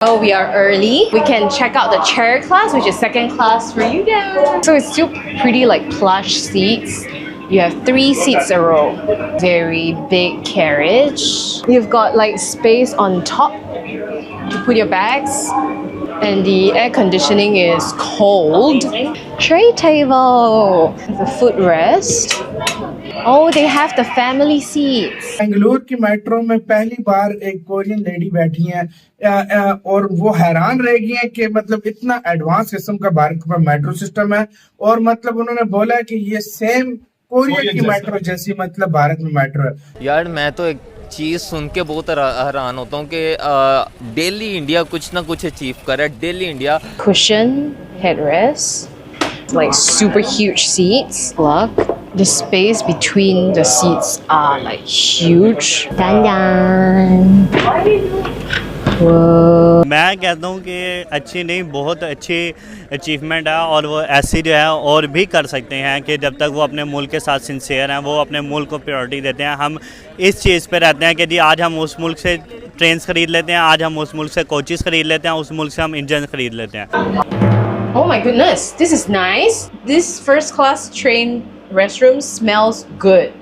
Oh, we are early. We can check out the chair class, which is second class for you guys. So it's still pretty like plush seats. You have 3 seats a row. Very big carriage. You've got like space on top to put your bags. And the air conditioning is cold. Tray table. The footrest. Oh, they have the family seats. Bengaluru की metro में पहली बार एक Korean lady बैठी हैं और वो हैरान रह गई हैं कि मतलब इतना एडवांस किस्म का भारत का मेट्रो सिस्टम है। और मतलब उन्होंने बोला कि ये सेम कोरिया की मेट्रो जैसी मतलब भारत में मेट्रो है। यार मैं तो एक चीज़ सुन के बहुत हैरान होता हूँ कि डेली इंडिया कुछ ना कुछ अचीव कर रहा है। Daily India Cushion, headrest, like super huge seats. Look, the space between the seats are like huge. Dun dun. Whoa. मैं कहता हूँ कि अच्छी नहीं, बहुत अच्छी अचीवमेंट है और वो ऐसी जो है और भी कर सकते हैं कि जब तक वो अपने मुल्क के साथ सिंसियर हैं, वो अपने मुल्क को प्रायोरिटी देते हैं। हम इस चीज़ पे रहते हैं कि जी आज हम उस मुल्क से ट्रेन खरीद लेते हैं, आज हम उस मुल्क से कोचेस खरीद लेते हैं, उस मुल्क से हम इंजन खरीद लेते हैं। Oh my goodness, this is nice. This first class train restroom smells good.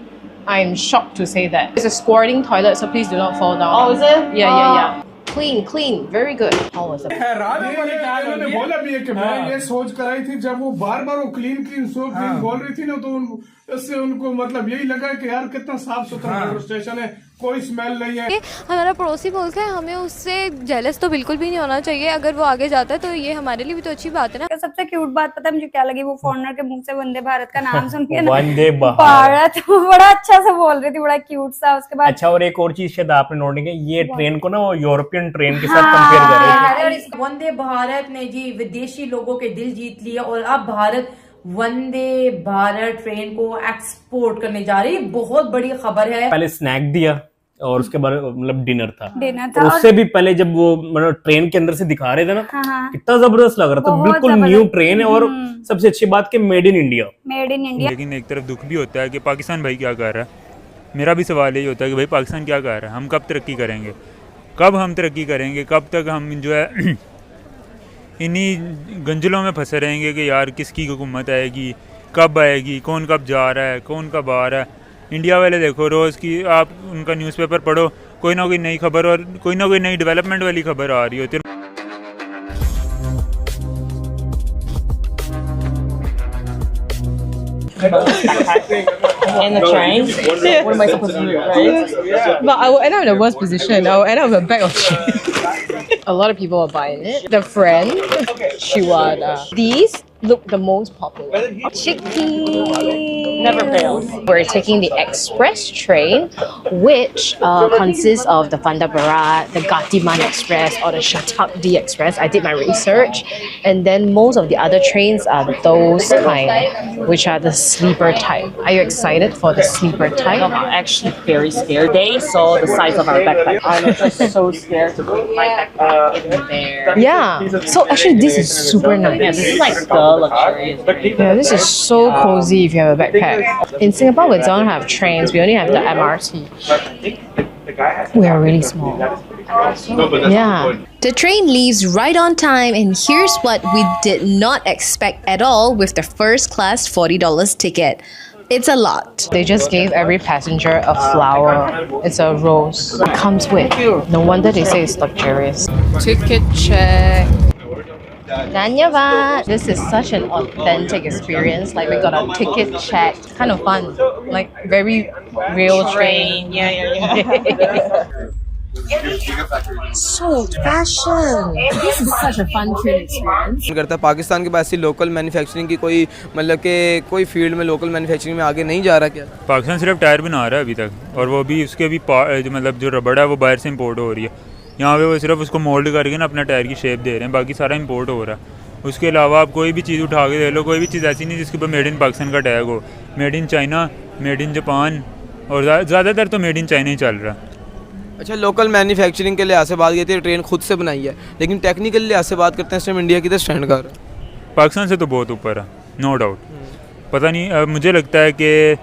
I'm shocked to say that. It's a squatting toilet, so please do not fall down. Oh, is it? Yeah. Clean, very good. How was it? इन्होंने बोला भी है कि मैं ये सोच कर आई थी जब वो बार वो क्लीन बोल रही थी ना, तो इससे उनको मतलब यही लगा कि यार कितना साफ सुथरा मेट्रो स्टेशन है, कोई स्मेल नहीं है। हमारा पड़ोसी मुल्क है, हमें उससे जेलस तो बिल्कुल भी नहीं होना चाहिए। अगर वो आगे जाता है तो ये हमारे लिए भी तो अच्छी बात है ना। सबसे क्यूट बात पता है मुझे क्या लगी? वो फॉरनर के मुंह से वंदे भारत का नाम सुन के वंदे भारत बड़ा अच्छा सा बोल रही थी, बड़ा क्यूट सा। उसके बाद अच्छा, और एक और चीज शायद आपने नोट की, ये ट्रेन को ना वो यूरोपियन ट्रेन के साथ कंपेयर कर रहे थे। वंदे भारत ने जी विदेशी लोगों के दिल जीत लिया और अब भारत वंदे भारत ट्रेन को एक्सपोर्ट करने जा रही है। बहुत बड़ी खबर है। पहले स्नैक दिया और उसके बाद मतलब डिनर था। और उससे भी पहले जब वो मतलब ट्रेन के अंदर से दिखा रहे थे ना, कितना जबरदस्त लग रहा था। बिल्कुल न्यू ट्रेन है और सबसे अच्छी बात कि मेड इन इंडिया। लेकिन एक तरफ दुख भी होता है कि पाकिस्तान भाई क्या कर रहा है। मेरा भी सवाल यही होता है कि भाई पाकिस्तान क्या कर रहा है, हम कब तरक्की करेंगे, कब हम तरक्की करेंगे, कब तक हम जो है इन्हीं गंजलों में फंसे रहेंगे कि यार किसकी हुकूमत आएगी, कब आएगी, कौन कब जा रहा है, कौन कब आ रहा है। इंडिया वाले देखो रोज़ की आप उनका न्यूज़पेपर पढ़ो, कोई ना कोई नई खबर और कोई ना कोई नई डेवलपमेंट वाली खबर आ रही होती है। In the train? What am I supposed to do, right? But I will end up in the worst position. I will end up in the back of train. A lot of people are buying it. The friend, Shiwada. These look the most popular. Chicky never fails. We're taking the express train, which consists of the Vanda Bharat, the Gatiman Express, or the Shatabdi Express. I did my research, and then most of the other trains are those kind, which are the sleeper type. Are you excited for the sleeper type? I'm actually very scared. They saw the size of our backpack. I'm just so scared to put my backpack in there. Yeah. So actually, this is super nice. Yeah, this is like the luxurious. Yeah, this is so cozy if you have a backpack. In Singapore, we don't have trains. We only have the MRT. We are really small. Yeah. The train leaves right on time, and here's what we did not expect at all with the first class $40 ticket. It's a lot. They just gave every passenger a flower. It's a rose. It comes with. No wonder they say it's luxurious. Ticket check. Dhanyavad. This is such an authentic experience. Like we got a ticket check. Kind of fun. Like very real train. Yeah. So fashion. This is such a fun train experience. करता है पाकिस्तान के पास से local manufacturing की कोई मतलब कि कोई field में लोकल मैन्युफैक्चरिंग में आगे नहीं जा रहा क्या? पाकिस्तान सिर्फ टायर बना रहा है अभी तक, और वो भी उसके भी मतलब जो रबड़ है वो बाहर से इंपोर्ट हो रही है। यहाँ पे वो सिर्फ उसको मोल्ड करके ना अपना टायर की शेप दे रहे हैं, बाकी सारा इंपोर्ट हो रहा है। उसके अलावा आप कोई भी चीज़ उठा के दे लो, कोई भी चीज़ ऐसी नहीं जिसके ऊपर मेड इन पाकिस्तान का टैग हो। Made in China, made in Japan, और ज़्यादातर तो मेड इन चाइना ही चल रहा है। अच्छा, लोकल मैन्युफैक्चरिंग के लिहाज से बात करते हैं, ट्रेन खुद से बनाई है, लेकिन टेक्निकल लिहाज से बात करते हैं इस टाइम इंडिया किधर स्टैंड कर रहा है? पाकिस्तान से तो बहुत ऊपर है, नो डाउट। पता नहीं, मुझे लगता है कि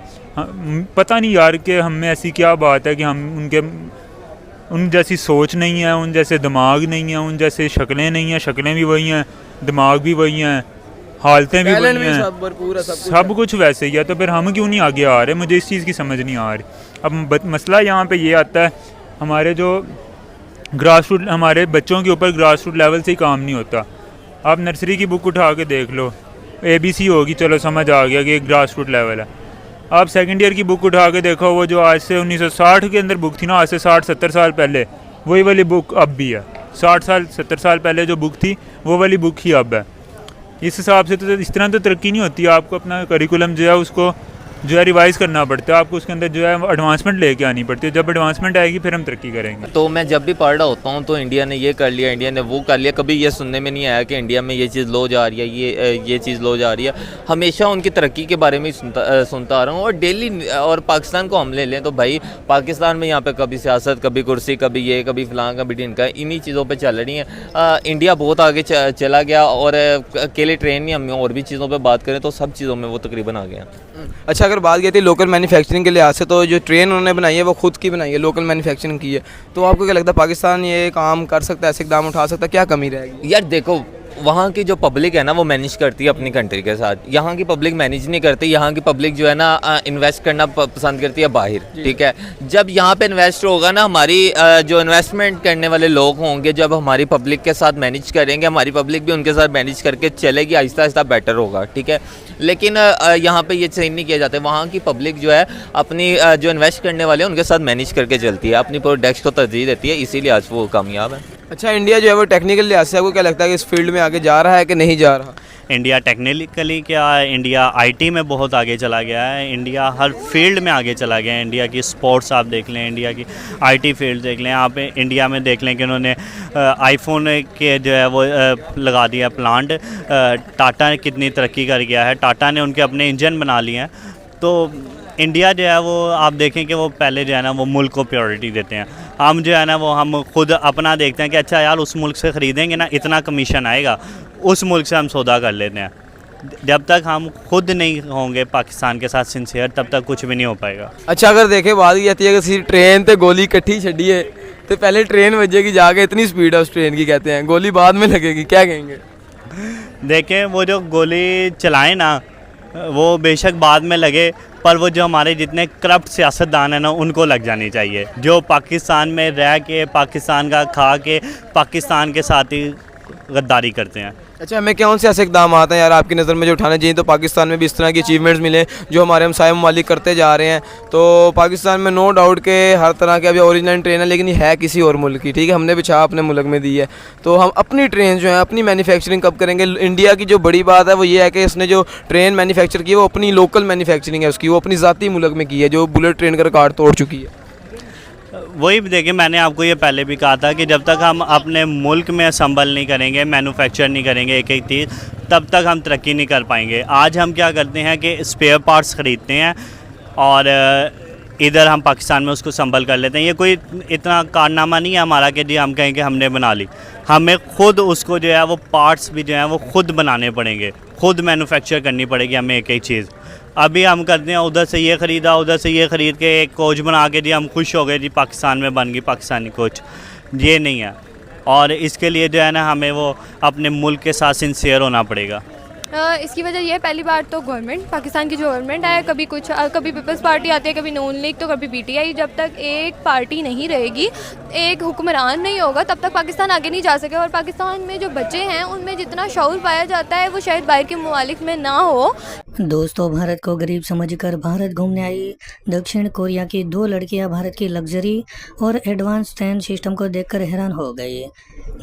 पता नहीं यार कि हम में ऐसी क्या बात है कि हम उन जैसी सोच नहीं है, उन जैसे दिमाग नहीं है, उन जैसे शक्लें नहीं हैं, शक्लें भी वही हैं, दिमाग भी वही हैं, हालतें भी वही हैं, सब कुछ वैसे ही है। तो फिर हम क्यों नहीं आगे आ रहे? मुझे इस चीज़ की समझ नहीं आ रही। अब मसला यहाँ पे ये आता है, हमारे जो ग्रास रूट, हमारे बच्चों के ऊपर ग्रास रूट लेवल से ही काम नहीं होता। आप नर्सरी की बुक उठा के देख लो, ABC होगी, चलो समझ आ गया कि एक ग्रास रूट लेवल है। आप सेकंड ईयर की बुक उठा के देखो, वो जो आज से 1960 के अंदर बुक थी ना, आज से 60-70 साल पहले, वही वाली बुक अब भी है। 60-70 साल पहले जो बुक थी वो वाली बुक ही अब है। इस हिसाब से तो इस तरह तो तरक्की नहीं होती। आपको अपना करिकुलम जो है उसको जो है रिवाइज़ करना पड़ता है, आपको उसके अंदर जो है एडवांसमेंट लेके आनी पड़ती है। जब एडवांसमेंट आएगी फिर हम तरक्की करेंगे। तो मैं जब भी पढ़ रहा होता हूँ तो इंडिया ने ये कर लिया, इंडिया ने वो कर लिया, कभी ये सुनने में नहीं आया कि इंडिया में ये चीज़ लो जा रही है, ये चीज़ लो जा रही है। हमेशा उनकी तरक्की के बारे में ही सुनता आ रहा हूँ। और डेली, और पाकिस्तान को हम ले लें तो भाई पाकिस्तान में यहाँ पे कभी सियासत, कभी कुर्सी, कभी ये, कभी फलां, कभी ढिनका, इन्हीं चीज़ों पर चल रही हैं। इंडिया बहुत आगे चला गया, और अकेले ट्रेन नहीं, हम और भी चीज़ों पर बात करें तो सब चीज़ों में वो तकरीबन आ गया। अच्छा, अगर बात की थी लोकल मैन्युफैक्चरिंग के लिहाज से, तो जो ट्रेन उन्होंने बनाई है वो खुद की बनाई है, लोकल मैन्युफैक्चरिंग की है। तो आपको क्या लगता है पाकिस्तान ये काम कर सकता है, ऐसे इकदाम उठा सकता है? क्या कमी रहेगी? यार देखो, वहाँ की जो पब्लिक है ना वो मैनेज करती है अपनी कंट्री के साथ। यहाँ की पब्लिक मैनेज नहीं करती। यहाँ की पब्लिक जो है ना इन्वेस्ट करना पसंद करती है बाहर, ठीक है। जब यहाँ पे इन्वेस्ट होगा ना, हमारी जो इन्वेस्टमेंट करने वाले लोग होंगे, जब हमारी पब्लिक के साथ मैनेज करेंगे, हमारी पब्लिक भी उनके साथ मैनेज करके चलेगी, आहिस्ता आहिस्ता बेटर होगा, ठीक है। लेकिन यहाँ पे ये सही नहीं किया जाता है। वहाँ की पब्लिक जो है अपनी जो इन्वेस्ट करने वाले हैं उनके साथ मैनेज करके चलती है, अपनी प्रोडक्ट्स को तरजीह देती है, इसीलिए आज वो कामयाब है। अच्छा, इंडिया जो है वो टेक्निकल लिहाज से आपको क्या लगता है कि इस फील्ड में आगे जा रहा है कि नहीं जा रहा? इंडिया टेक्निकली क्या है, इंडिया IT में बहुत आगे चला गया है। इंडिया हर फील्ड में आगे चला गया है। इंडिया की स्पोर्ट्स आप देख लें, इंडिया की IT फील्ड देख लें, आप इंडिया में देख लें कि उन्होंने आईफोन के जो है वो लगा दिया प्लांट। टाटा ने कितनी तरक्की कर गया है, टाटा ने उनके अपने इंजन बना लिए हैं। तो इंडिया जो है वो आप देखें कि वो पहले जो है ना वो मुल्क को प्रायोरिटी देते हैं। हम जो है ना वो हम खुद अपना देखते हैं कि अच्छा यार उस मुल्क से ख़रीदेंगे ना, इतना कमीशन आएगा, उस मुल्क से हम सौदा कर लेते हैं। जब तक हम खुद नहीं होंगे पाकिस्तान के साथ सिंसियर, तब तक कुछ भी नहीं हो पाएगा। अच्छा, अगर देखें बात की जाती है कि ट्रेन तो गोली इकट्ठी छड़ी है, तो पहले ट्रेन बजेगी जाके, इतनी स्पीड है उस ट्रेन की, कहते हैं गोली बाद में लगेगी, क्या कहेंगे? देखें, वो जो गोली चलाएं ना, वो बेशक बाद में लगे, पर वो जो हमारे जितने करप्ट सियासतदान हैं ना उनको लग जानी चाहिए, जो पाकिस्तान में रह के, पाकिस्तान का खा के, पाकिस्तान के साथ ही गद्दारी करते हैं। अच्छा, हमें कौन से ऐसे इकदाम आते हैं यार आपकी नज़र में जो उठाने चाहिए तो पाकिस्तान में भी इस तरह की अचीवमेंट्स मिले जो हमारे हमसाय ममालिक करते जा रहे हैं? तो पाकिस्तान में नो डाउट के हर तरह के अभी ओरिजिनल ट्रेन है, लेकिन ये है किसी और मुल्क की, ठीक है। हमने बिछा अपने मुल्क में दी है, तो हम अपनी ट्रेन जो है अपनी मैन्युफैक्चरिंग कब करेंगे? इंडिया की जो बड़ी बात है वो ये है कि इसने जो ट्रेन मैन्युफैक्चर की है वो अपनी लोकल मैन्युफैक्चरिंग है उसकी, वो अपनी ज़ाती मुल्क में की है, जो बुलेट ट्रेन का रिकॉर्ड तोड़ चुकी है। वही देखिए, मैंने आपको ये पहले भी कहा था कि जब तक हम अपने मुल्क में असम्बल नहीं करेंगे, मैन्युफैक्चर नहीं करेंगे एक एक चीज़, तब तक हम तरक्की नहीं कर पाएंगे। आज हम क्या करते हैं कि स्पेयर पार्ट्स ख़रीदते हैं और इधर हम पाकिस्तान में उसको संभल कर लेते हैं। ये कोई इतना कारनामा नहीं है हमारा कि जी हम कहें कि हमने बना ली। हमें खुद उसको जो है वो पार्ट्स भी जो है वो खुद बनाने पड़ेंगे, खुद मैन्युफैक्चर करनी पड़ेगी हमें एक एक चीज़। अभी हम करते हैं उधर से ये ख़रीदा, उधर से ये ख़रीद के एक कोच बना के जी हम खुश हो गए जी पाकिस्तान में बन गई पाकिस्तानी कोच, ये नहीं है। और इसके लिए जो है ना हमें वो अपने मुल्क के साथ सिंसियर होना पड़ेगा। इसकी वजह यह है, पहली बार तो गवर्नमेंट, पाकिस्तान की जो गवर्नमेंट है, कभी कुछ, कभी पीपल्स पार्टी आती है, कभी नून लीग, तो कभी PTI। जब तक एक पार्टी नहीं रहेगी, एक हुक्मरान नहीं होगा, तब तक पाकिस्तान आगे नहीं जा सकेगा। और पाकिस्तान में जो बच्चे हैं उनमें जितना शऊर पाया जाता है वो शायद बाहर के ममालिक में ना हो। दोस्तों, भारत को गरीब समझकर भारत घूमने आई दक्षिण कोरिया की 2 लड़कियां भारत की लग्जरी और एडवांस ट्रेन सिस्टम को देखकर हैरान हो गई।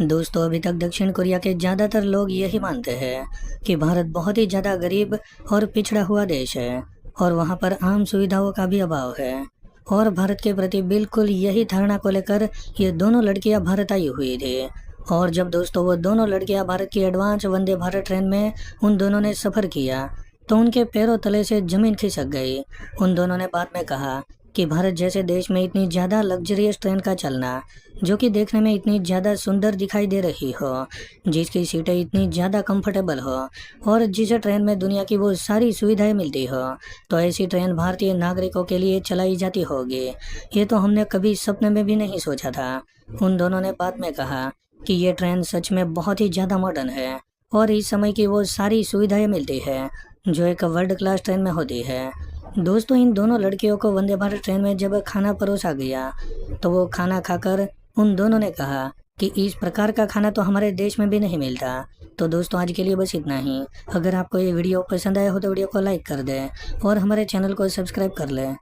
दोस्तों, अभी तक दक्षिण कोरिया के ज़्यादातर लोग यही मानते हैं कि भारत बहुत ही ज़्यादा गरीब और पिछड़ा हुआ देश है और वहाँ पर आम सुविधाओं का भी अभाव है। और भारत के प्रति बिल्कुल यही धारणा को लेकर ये दोनों लड़कियाँ भारत आई हुई थी। और जब दोस्तों वो दोनों लड़कियाँ भारत की एडवांस वंदे भारत ट्रेन में उन दोनों ने सफ़र किया तो उनके पैरों तले से ज़मीन खिसक गई। उन दोनों ने बाद में कहा कि भारत जैसे देश में इतनी ज़्यादा लग्जरियस ट्रेन का चलना, जो कि देखने में इतनी ज़्यादा सुंदर दिखाई दे रही हो, जिसकी सीटें इतनी ज़्यादा कंफर्टेबल हो और जिस ट्रेन में दुनिया की वो सारी सुविधाएं मिलती हो, तो ऐसी ट्रेन भारतीय नागरिकों के लिए चलाई जाती होगी, ये तो हमने कभी सपने में भी नहीं सोचा था। उन दोनों ने बाद में कहा कि ये ट्रेन सच में बहुत ही ज़्यादा मॉडर्न है और इस समय की वो सारी सुविधाएं मिलती है जो एक वर्ल्ड क्लास ट्रेन में होती है। दोस्तों, इन दोनों लड़कियों को वंदे भारत ट्रेन में जब खाना परोसा गया तो वो खाना खाकर उन दोनों ने कहा कि इस प्रकार का खाना तो हमारे देश में भी नहीं मिलता। तो दोस्तों, आज के लिए बस इतना ही। अगर आपको ये वीडियो पसंद आया हो तो वीडियो को लाइक कर दें और हमारे चैनल को सब्सक्राइब कर लें।